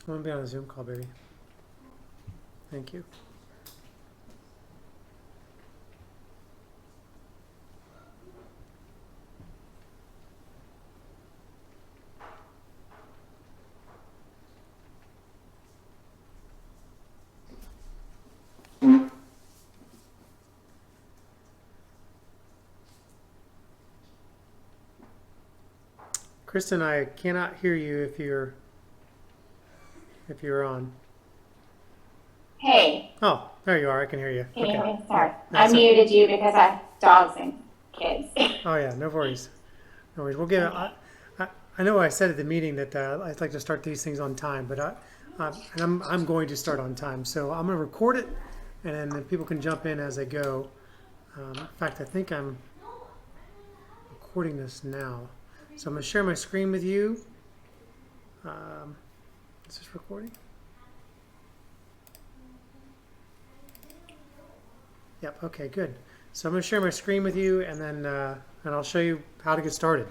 I want to be on a Zoom call, baby. Thank you. Kristen, I cannot hear you if you're on. Hey, Oh, there you are. I can hear you. can you hear Okay. me? Yeah. Sorry. I That's it. muted you because I have dogs and kids. Oh yeah. No worries. No worries. We'll get. Okay. I know I said at the meeting that I'd like to start these things on time, but I'm going to start on time. So I'm going to record it, and then people can jump in as they go. In fact, I think I'm recording this now. So I'm going to share my screen with you. Is this recording? Yep. Okay. Good. So I'm going to share my screen with you, and then and I'll show you how to get started.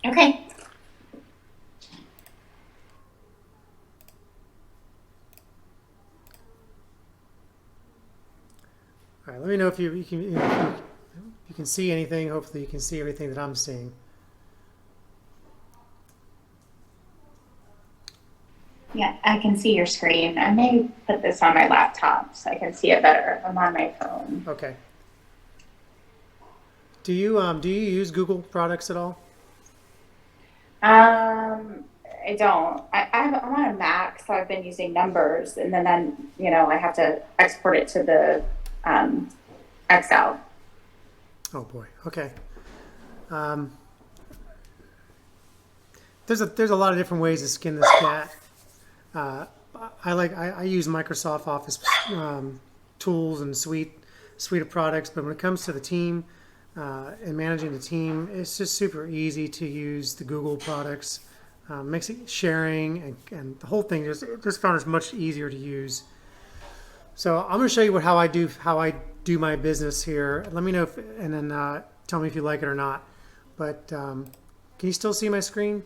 Okay. All right. Let me know if you can you can see anything. Hopefully, you can see everything that I'm seeing. Yeah, I can see your screen. I may put this on my laptop so I can see it better. I'm on my phone. Okay. Do you use Google products at all? I don't. I'm on a Mac, so I've been using Numbers, and then I have to export it to the Excel. Oh boy. Okay. Um, there's a lot of different ways to skin this cat. Uh, I use Microsoft Office tools and suite of products, but when it comes to the team and managing the team, it's just super easy to use the Google products. Makes it sharing and the whole thing just found it's much easier to use. So I'm going to show you how I do my business here. Let me know if, and then tell me if you like it or not. But can you still see my screen?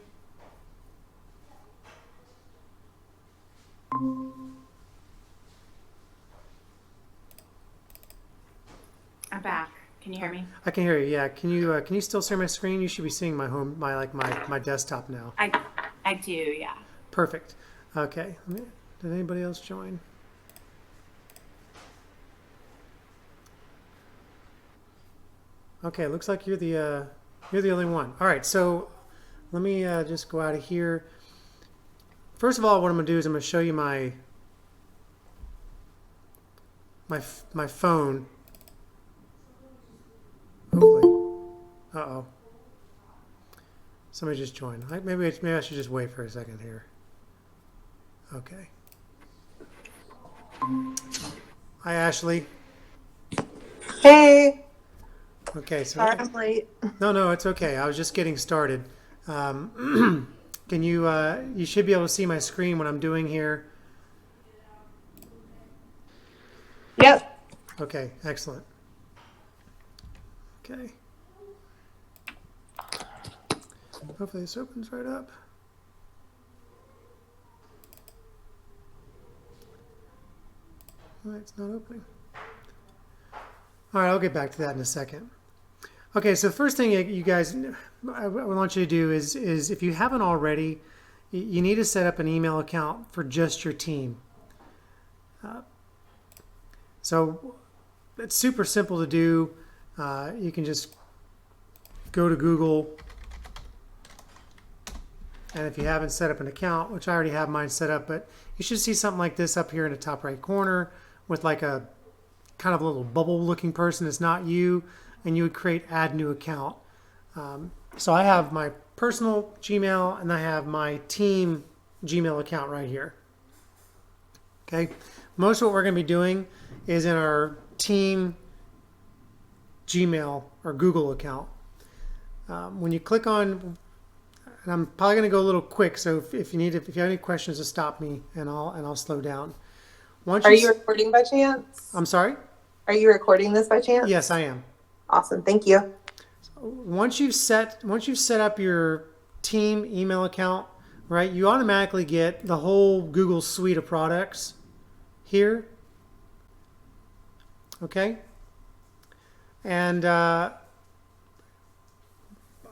I'm back. Can you hear me? I can hear you. Yeah. Can you still see my screen? You should be seeing my home my desktop now. I do, yeah. Perfect. Okay. Did anybody else join? Okay. Looks like you're the only one. All right. So let me just go out of here. First of all, what I'm gonna do is I'm gonna show you my phone. Hopefully. Uh-oh. Somebody just joined. Maybe I should just wait for a second here. Okay. Hi, Ashley. Hey, Okay, so sorry I'm late. no, it's okay. I was just getting started. Can you you should be able to see my screen when I'm doing here. Yep. Okay, excellent. Okay. Hopefully this opens right up. It's not opening. All right, I'll get back to that in a second. Okay, so the first thing you guys, I want you to do is if you haven't already, you need to set up an email account for just your team. So it's super simple to do. You can just go to Google, and if you haven't set up an account, which I already have mine set up, but you should see something like this up here in the top right corner with like a kind of a little bubble looking person. It's not you, and you would create add new account. So I have my personal Gmail and I have my team Gmail account right here. Okay, most of what we're going to be doing is in our team Gmail or Google account. When you click on, and I'm probably going to go a little quick, so if you have any questions, just stop me and I'll slow down. Are you recording by chance? I'm sorry. Are you recording this by chance? Yes, I am. Awesome. Thank you. Once you've set up your team email account, right, you automatically get the whole Google suite of products here. Okay? And I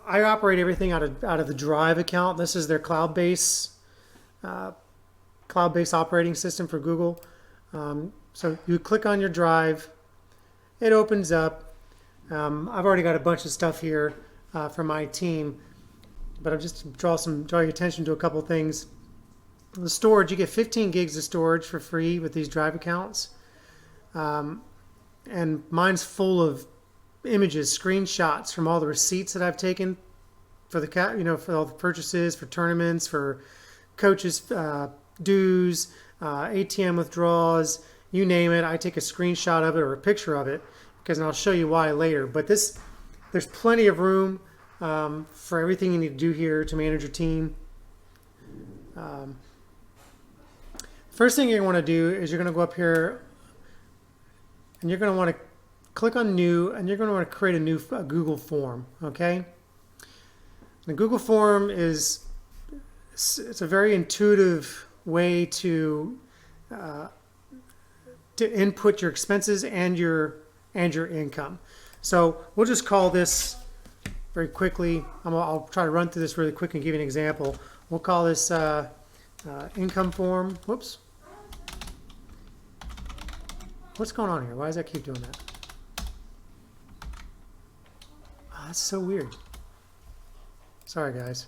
operate everything out of the Drive account. This is their cloud-based operating system for Google. So you click on your Drive, it opens up. I've already got a bunch of stuff here for my team, but I'll just draw your attention to a couple things. The storage, you get 15 gigs of storage for free with these Drive accounts, and mine's full of images, screenshots from all the receipts that I've taken for for all the purchases, for tournaments, for coaches' dues, ATM withdrawals, you name it. I take a screenshot of it or a picture of it, because I'll show you why later. But there's plenty of room for everything you need to do here to manage your team. First thing you're going to want to do is you're going to go up here and you're going to want to click on New, and you're going to want to create a new Google form. Okay. The Google form it's a very intuitive way to input your expenses and your income. So we'll just call this very quickly. I'll try to run through this really quick and give you an example. We'll call this income form. Whoops. What's going on here? Why does that keep doing that? Oh, that's so weird. Sorry, guys.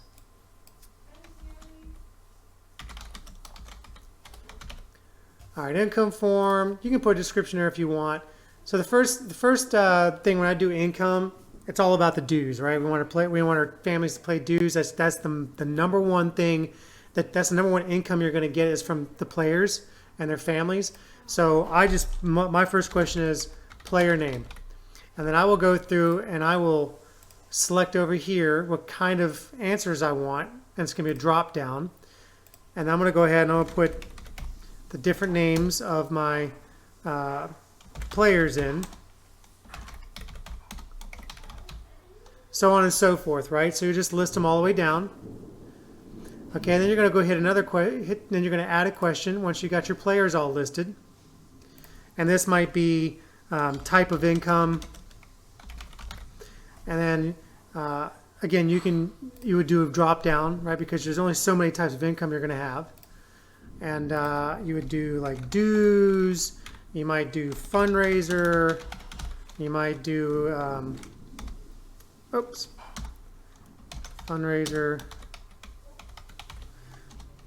All right, income form. You can put a description there if you want. So the first thing when I do income, it's all about the dues, right? We want our families to play dues. That's the number one thing. That's the number one income you're going to get is from the players and their families. So my first question is player name, and then I will go through and I will select over here what kind of answers I want, and it's going to be a drop down. And I'm going to go ahead and I'm going to put the different names of my players in, so on and so forth, right? So you just list them all the way down. Okay, and then you're going to go hit another then you're going to add a question once you got your players all listed. And this might be type of income. And then again, you would do a drop down, right? Because there's only so many types of income you're going to have. And you would do like dues. You might do fundraiser. You might do fundraiser.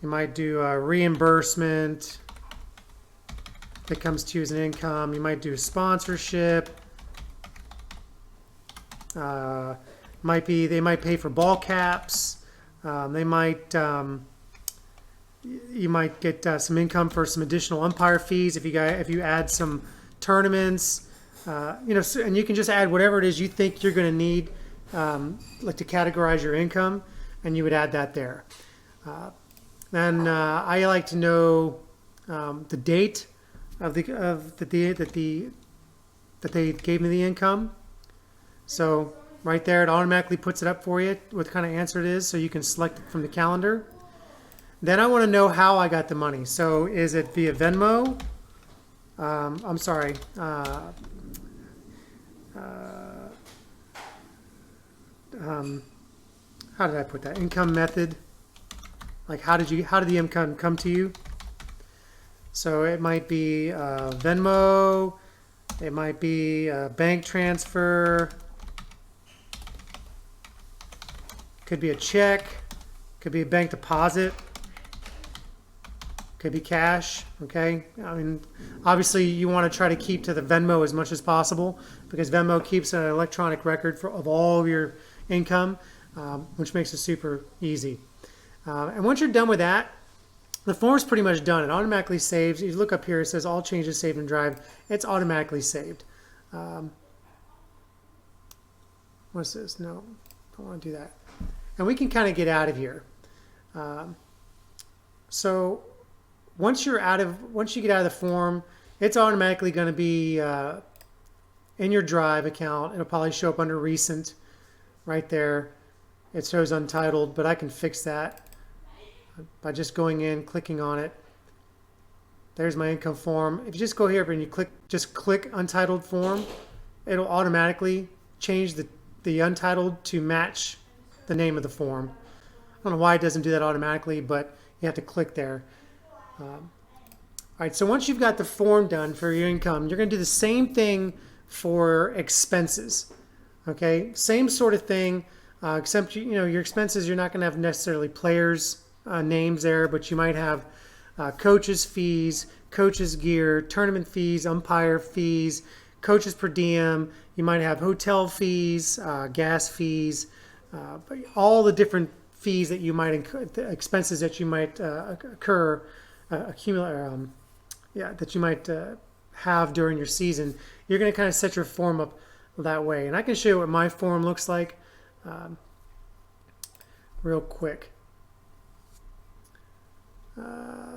You might do reimbursement that comes to you as an income. You might do sponsorship. Might be they might pay for ball caps. They might you might get some income for some additional umpire fees if you add some tournaments. And you can just add whatever it is you think you're going to need, like to categorize your income, and you would add that there. Then I like to know the date of the day that they gave me the income. So right there, it automatically puts it up for you what kind of answer it is, so you can select it from the calendar. Then I want to know how I got the money. So is it via Venmo? I'm sorry. How did I put that? Income method. Like how did the income come to you? So it might be Venmo. It might be a bank transfer. Could be a check. Could be a bank deposit. Could be cash. Okay. I mean, obviously you want to try to keep to the Venmo as much as possible, because Venmo keeps an electronic record of all of your income, which makes it super easy. And once you're done with that, the form's pretty much done. It automatically saves. You look up here, it says all changes saved in Drive. It's automatically saved. What's this? No, don't want to do that. And we can kind of get out of here. So once you get out of the form, it's automatically going to be in your Drive account. It'll probably show up under recent right there. It shows untitled, but I can fix that. by just going in, clicking on it. There's my income form. If you just go here and you click untitled form, it'll automatically change the untitled to match the name of the form. I don't know why it doesn't do that automatically, but you have to click there. All right, so once you've got the form done for your income, you're going to do the same thing for expenses. Okay, same sort of thing, except your expenses, you're not going to have necessarily players' names there, but you might have coaches' fees, coaches' gear, tournament fees, umpire fees, coaches per diem. You might have hotel fees, gas fees, all the different fees that you might incur, the expenses that you might accumulate, that you might have during your season. You're going to kind of set your form up that way. And I can show you what my form looks like real quick.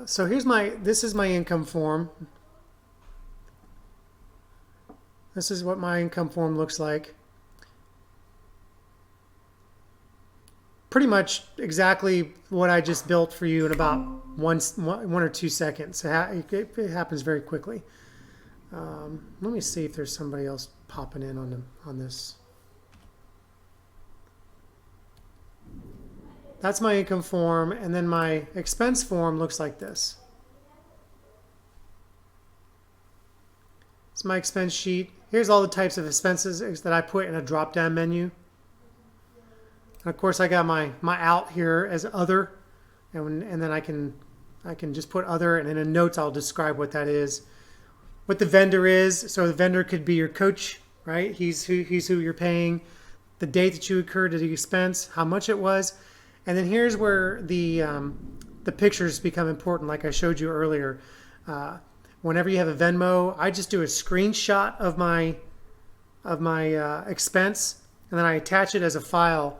So this is my income form. This is what my income form looks like. Pretty much exactly what I just built for you in about one or 2 seconds. It happens very quickly. Let me see if there's somebody else popping in on this. That's my income form, and then my expense form looks like this. It's my expense sheet. Here's all the types of expenses that I put in a drop-down menu. And of course, I got my out here as other, and then I can just put other, and then in notes I'll describe what that is, what the vendor is. So the vendor could be your coach, right? He's who you're paying, the date that you incurred the expense, how much it was, and then here's where the pictures become important, like I showed you earlier. Whenever you have a Venmo, I just do a screenshot of my expense, and then I attach it as a file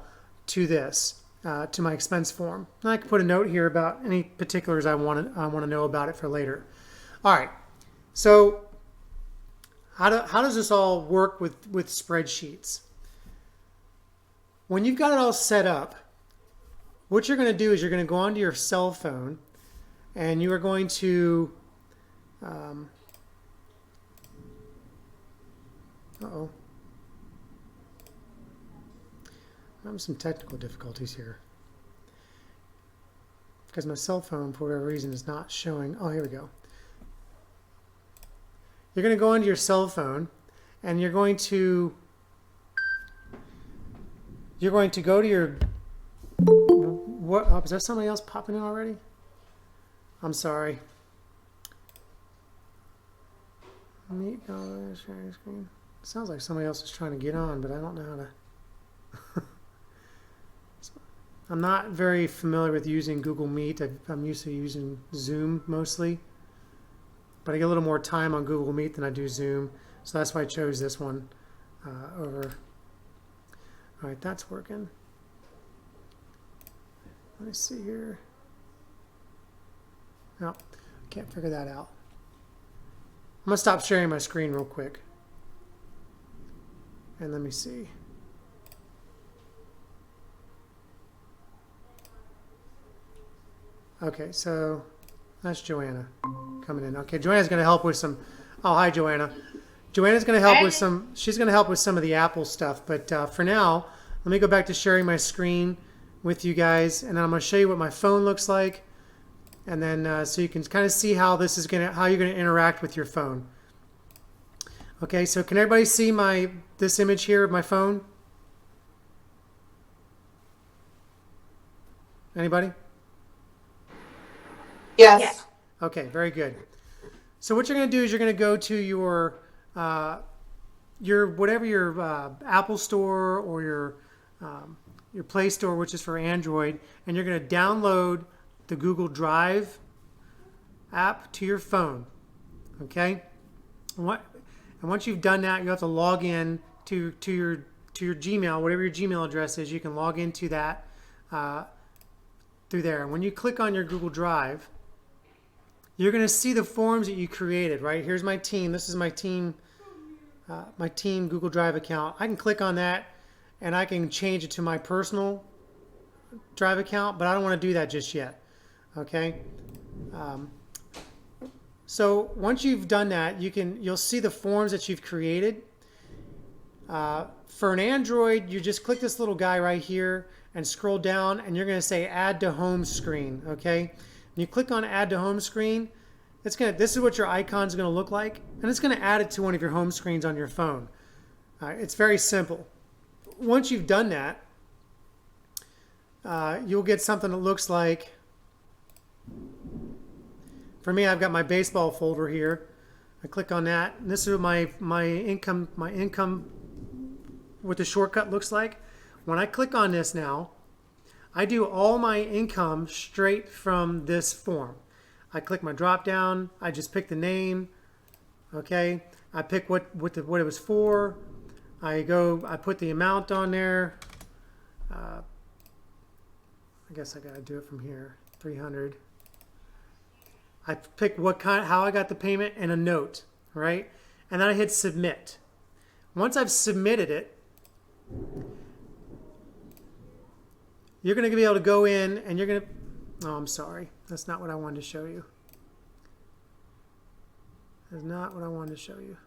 to this, to my expense form. And I can put a note here about any particulars I want to know about it for later. All right. So how does this all work with spreadsheets? When you've got it all set up, what you're going to do is you're going to go onto your cell phone, and you are going to I'm having some technical difficulties here because my cell phone, for whatever reason, is not showing. Oh, here we go. You're going to go into your cell phone, and you're going to go to your what? Oh, is there somebody else popping in already? I'm sorry. Meet sharing screen. Sounds like somebody else is trying to get on, but I don't know how to. I'm not very familiar with using Google Meet. I'm used to using Zoom mostly, but I get a little more time on Google Meet than I do Zoom, so that's why I chose this one over. All right, that's working. Let me see here. No, can't figure that out. I'm going to stop sharing my screen real quick. And let me see. Okay, so that's Joanna coming in. Okay, Joanna's going to help with some... Oh, hi, Joanna. Joanna's going to help with some... She's going to help with some of the Apple stuff. But for now, let me go back to sharing my screen with you guys. And then I'm going to show you what my phone looks like. And then so you can kind of see how this is how you're going to interact with your phone. Okay, so can everybody see this image here of my phone? Anybody? Yes. Yeah. Okay, very good. So what you're going to do is you're going to go to your whatever your Apple Store or your Play Store, which is for Android, and you're going to download the Google Drive app to your phone. Okay, and once you've done that, you have to log in to your Gmail, whatever your Gmail address is. You can log into that through there. And when you click on your Google Drive, you're going to see the forms that you created. Right here's my team. This is my team Google Drive account. I can click on that, and I can change it to my personal Drive account, but I don't want to do that just yet. Okay. So once you've done that, you'll see the forms that you've created. For an Android, you just click this little guy right here and scroll down, and you're going to say Add to Home Screen. Okay. When you click on Add to Home Screen, this is what your icon is going to look like, and it's going to add it to one of your home screens on your phone. It's very simple. Once you've done that, you'll get something that looks like, for me, I've got my baseball folder here. I click on that, and this is what my income what the shortcut looks like. When I click on this now, I do all my income straight from this form. I click my drop down, I just pick the name, okay? I pick what it was for. I put the amount on there. I guess I gotta do it from here, 300. I pick how I got the payment and a note, right? And then I hit submit. Once I've submitted it, you're going to be able to go in and you're going to, oh, I'm sorry. That's not what I wanted to show you. That's not what I wanted to show you.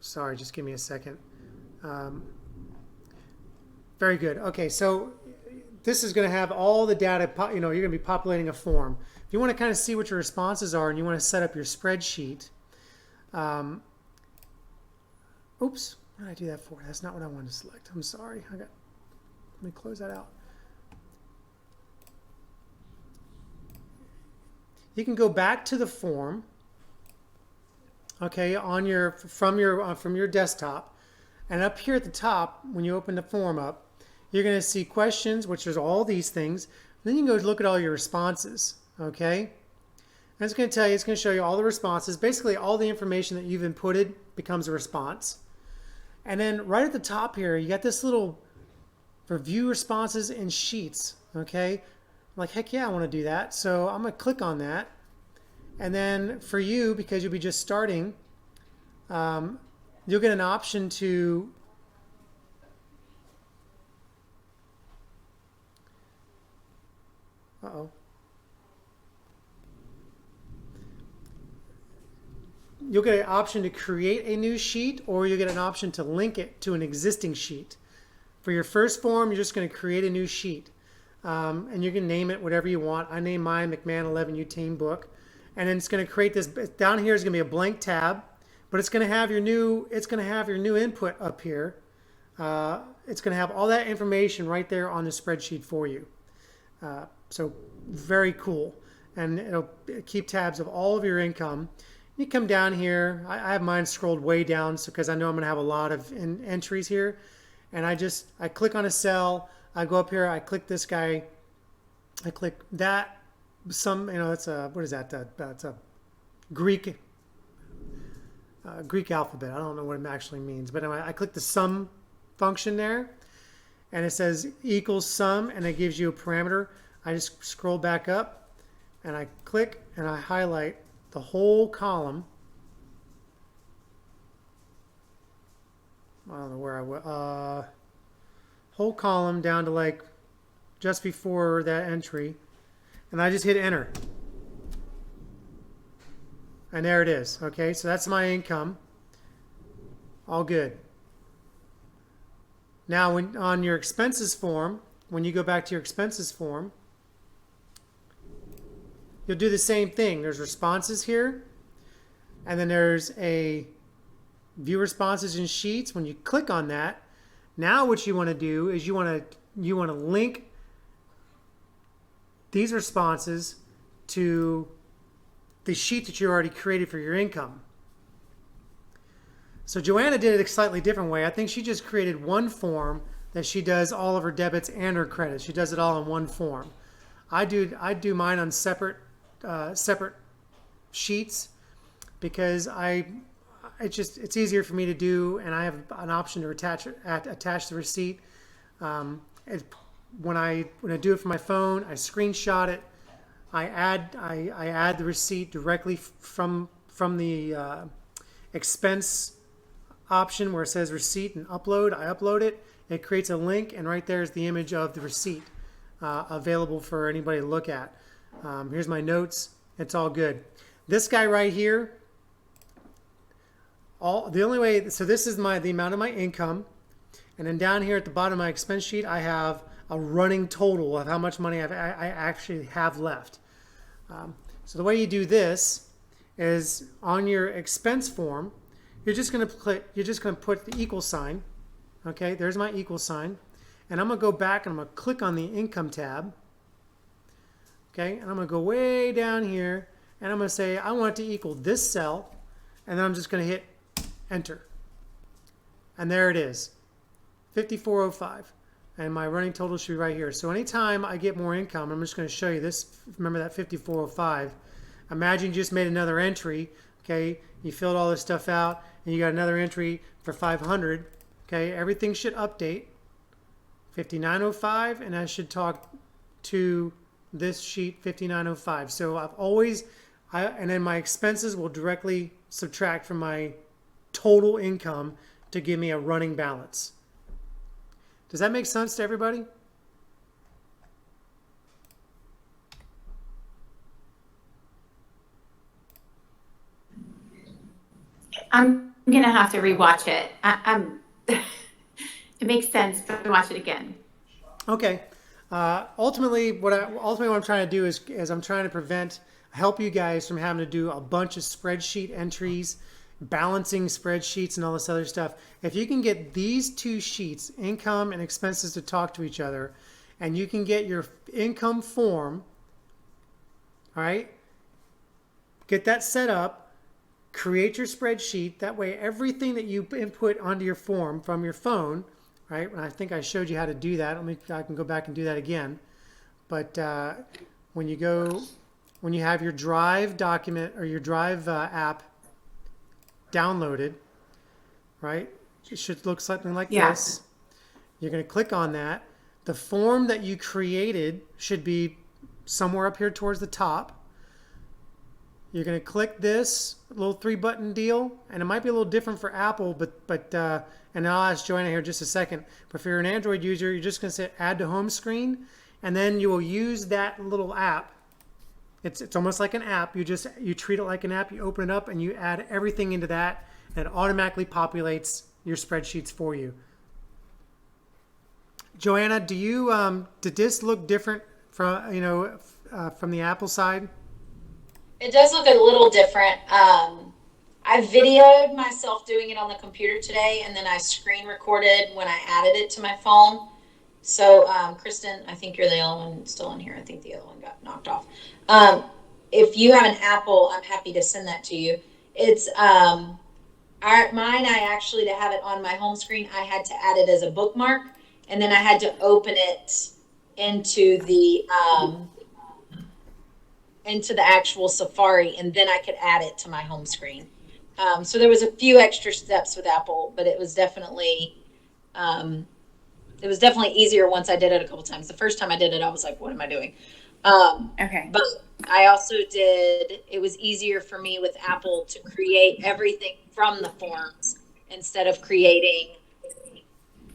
Sorry, just give me a second. Very good. Okay, so this is going to have all the data, you're going to be populating a form. If you want to kind of see what your responses are and you want to set up your spreadsheet, oops, what did I do that for? That's not what I wanted to select. I'm sorry. Let me close that out. You can go back to the form, okay, from your desktop, and up here at the top, when you open the form up, you're going to see questions, which is all these things. Then you can go look at all your responses, okay? And it's going to tell you, it's going to show you all the responses. Basically, all the information that you've inputted becomes a response. And then right at the top here, you got this little review responses in sheets, okay? I'm like, heck yeah, I want to do that. So I'm going to click on that. And then for you, because you'll be just starting, you'll get an option to you'll get an option to create a new sheet, or you'll get an option to link it to an existing sheet. For your first form, you're just going to create a new sheet. And you can name it whatever you want. I name mine McMahon 11U Team Book. And then it's going to create this, down here is going to be a blank tab, but it's going to have your new input up here. It's going to have all that information right there on the spreadsheet for you. So very cool. And it'll keep tabs of all of your income. You come down here. I have mine scrolled way down because I know I'm going to have a lot of entries here. And I click on a cell. I go up here. I click this guy. I click that. It's a, what is that? That's a Greek alphabet. I don't know what it actually means. But anyway, I click the sum function there. And it says equals sum. And it gives you a parameter. I just scroll back up. And I click and I highlight the whole column. I don't know where I went. Whole column down to like just before that entry. And I just hit enter. And there it is. Okay, so that's my income. All good. Now, on your expenses form, when you go back to your expenses form, you'll do the same thing. There's responses here, and then there's a view responses in sheets. When you click on that, now what you want to do is you want to link these responses to the sheet that you already created for your income. So Joanna did it a slightly different way. I think she just created one form that she does all of her debits and her credits. She does it all in one form. I do mine on separate sheets because it's easier for me to do, and I have an option to attach the receipt. When I do it from my phone, I screenshot it, I add the receipt directly from the expense option where it says receipt and upload. I upload it. It creates a link, and right there is the image of the receipt available for anybody to look at. Here's my notes. It's all good. This guy right here, the only way, so this is the amount of my income, and then down here at the bottom of my expense sheet, I have a running total of how much money I actually have left. So the way you do this is on your expense form, you're just going to put the equal sign. Okay, there's my equal sign. And I'm going to go back and I'm going to click on the income tab. Okay, and I'm going to go way down here and I'm going to say I want it to equal this cell, and then I'm just going to hit enter. And there it is, 5405. And my running total should be right here. So anytime I get more income, I'm just going to show you this. Remember that 5405. Imagine you just made another entry. Okay, you filled all this stuff out, and you got another entry for 500. Okay, everything should update. 5905, and I should talk to this sheet 5905. So I've always, and then my expenses will directly subtract from my total income to give me a running balance. Does that make sense to everybody? I'm gonna have to rewatch it. I'm. It makes sense, but watch it again. Okay. Ultimately, what I'm trying to do is I'm trying to help you guys from having to do a bunch of spreadsheet entries, balancing spreadsheets, and all this other stuff. If you can get these two sheets, income and expenses, to talk to each other, and you can get your income form, all right, get that set up, create your spreadsheet. That way, everything that you input onto your form from your phone, right? And I think I showed you how to do that. I can go back and do that again. But when you have your Drive document or your Drive app downloaded, right? It should look something like this. You're going to click on that. The form that you created should be somewhere up here towards the top. You're going to click this little 3-button deal, and it might be a little different for Apple, but and I'll ask Joanna here in just a second. But if you're an Android user, you're just going to say Add to Home Screen, and then you will use that little app. It's almost like an app. You treat it like an app. You open it up and you add everything into that, and it automatically populates your spreadsheets for you. Joanna, did this look different from the Apple side? It does look a little different. I videoed myself doing it on the computer today, and then I screen recorded when I added it to my phone. So, Kristen, I think you're the only one still in here. I think the other one got knocked off. If you have an Apple, I'm happy to send that to you. It's mine. I actually, to have it on my home screen, I had to add it as a bookmark, and then I had to open it into the actual Safari, and then I could add it to my home screen. So there was a few extra steps with Apple, but it was definitely easier once I did it a couple times. The first time I did it, I was like, what am I doing? Okay. But I also it was easier for me with Apple to create everything from the forms instead of creating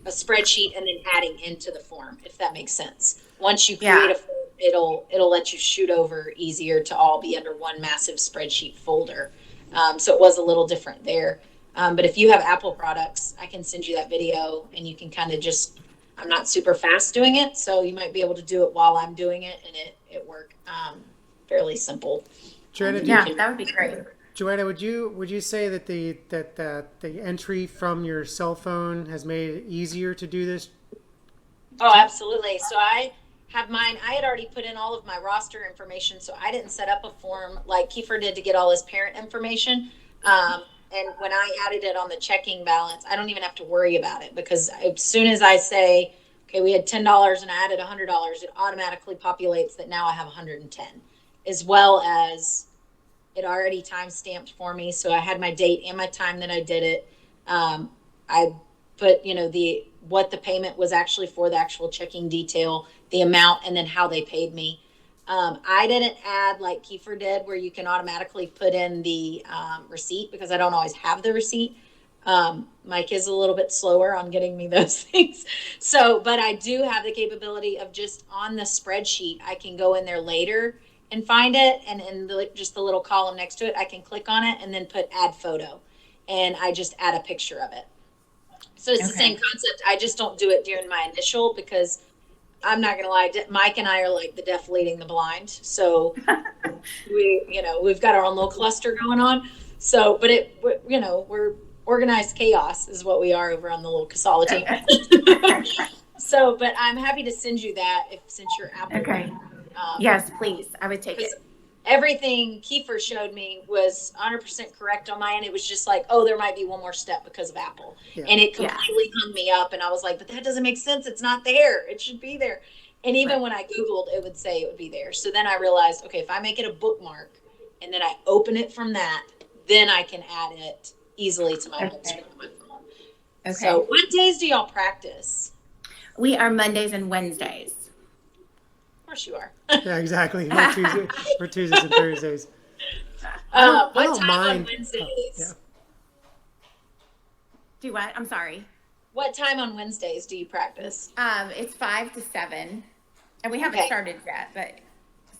a spreadsheet and then adding into the form, if that makes sense. Once you create a form, it'll let you shoot over easier to all be under one massive spreadsheet folder. So it was a little different there. But if you have Apple products, I can send you that video, and you can kind of I'm not super fast doing it, so you might be able to do it while I'm doing it, and it worked fairly simple. Joanna, that would be great. Joanna, would you say that the entry from your cell phone has made it easier to do this? Oh, absolutely. So I have mine. I had already put in all of my roster information, so I didn't set up a form like Kiefer did to get all his parent information. And when I added it on the checking balance, I don't even have to worry about it, because as soon as I say, okay, we had $10 and I added $100, it automatically populates that now I have 110, as well as it already time stamped for me. So I had my date and my time that I did it. I put, what the payment was actually for, the actual checking detail, the amount, and then how they paid me. I didn't add like Kiefer did, where you can automatically put in the receipt because I don't always have the receipt. Mike is a little bit slower on getting me those things. So, but I do have the capability of just on the spreadsheet, I can go in there later and find it. And in just the little column next to it, I can click on it and then put add photo. And I just add a picture of it. So it's the same concept. I just don't do it during my initial because I'm not gonna lie, Mike and I are like the deaf leading the blind. So we've got our own little cluster going on. So, but we're organized chaos is what we are over on the little Casala team. So, but I'm happy to send you that since you're Apple. Okay. Yes, please. I would take it. Everything Kiefer showed me was 100% correct on my end. It was just like, oh, there might be one more step because of Apple. Yeah. And it completely hung me up. And I was like, but that doesn't make sense. It's not there. It should be there. And even when I Googled, it would say it would be there. So then I realized, okay, if I make it a bookmark and then I open it from that, then I can add it easily to my home screen on my phone. Okay. So what days do y'all practice? We are Mondays and Wednesdays. Of course you are. Yeah, exactly. We're Tuesdays and Thursdays. What don't time mind. on Wednesdays? Yeah. Do what? I'm sorry. What time on Wednesdays do you practice? It's 5 to 7, and we haven't started yet, but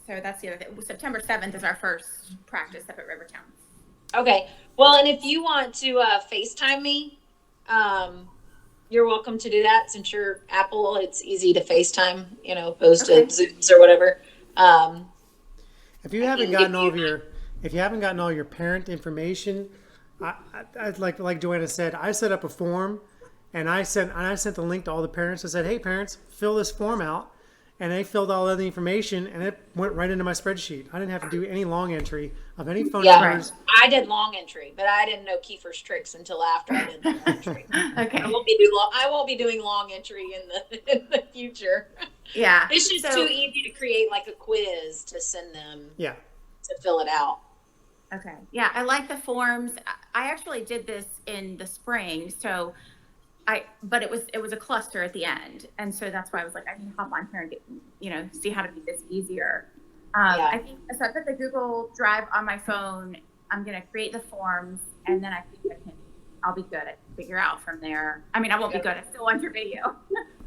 so that's the other thing. September 7th is our first practice up at Rivertown. Okay. Well, and if you want to FaceTime me, you're welcome to do that. Since you're Apple, it's easy to FaceTime, opposed to Zooms or whatever. If you haven't gotten all your parent information, I'd like Joanna said, I set up a form, and I sent the link to all the parents. I said, hey parents, fill this form out, and they filled all of the information, and it went right into my spreadsheet. I didn't have to do any long entry of any phone numbers. I did long entry, but I didn't know Kiefer's tricks until after I did long entry. Okay. I won't be doing long entry in the future. Yeah. It's just too easy to create like a quiz to send them. Yeah. To fill it out. Okay. Yeah, I like the forms. I actually did this in the spring, but it was a cluster at the end, and so that's why I was like, I can hop on here and get, see how to make this easier. I think so. I put the Google Drive on my phone. I'm gonna create the forms, and then I think I'll be good at figure out from there. I mean, I won't be good. I still want your video.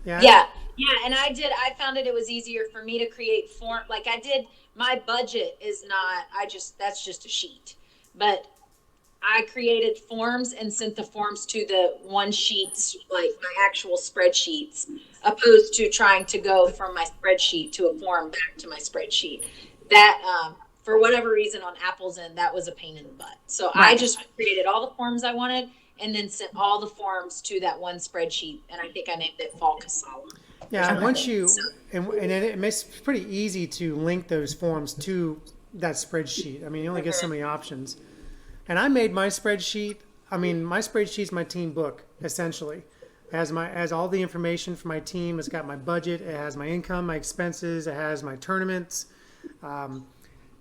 Yeah. And I found it was easier for me to create form. Like my budget is not, that's just a sheet, but I created forms and sent the forms to the one sheets, like my actual spreadsheets, opposed to trying to go from my spreadsheet to a form back to my spreadsheet. That, for whatever reason on Apple's end, that was a pain in the butt. So I just created all the forms I wanted and then sent all the forms to that one spreadsheet. And I think I named it Fall Casala. Yeah, once and then it makes it pretty easy to link those forms to that spreadsheet. I mean, you only get so many options. And I made my spreadsheet. I mean, my spreadsheet's my team book, essentially. It has all the information for my team. It's got my budget. It has my income, my expenses. It has my tournaments.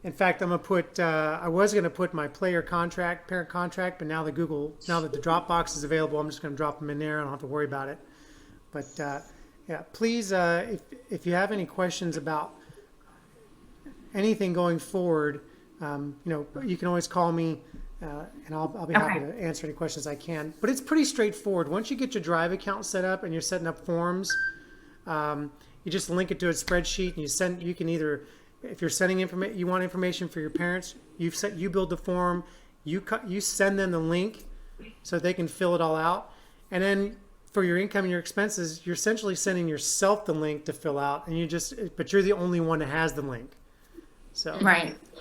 In fact, I was gonna put my parent contract, but now that the Dropbox is available, I'm just gonna drop them in there. I don't have to worry about it. But yeah, please, if you have any questions about anything going forward, you can always call me, and I'll be happy to answer any questions I can. But it's pretty straightforward. Once you get your Drive account set up and you're setting up forms, you just link it to a spreadsheet, and you can either, if you're sending you want information for your parents, you build the form, you send them the link so they can fill it all out, and then for your income and your expenses, you're essentially sending yourself the link to fill out, and but you're the only one that has the link. So Right.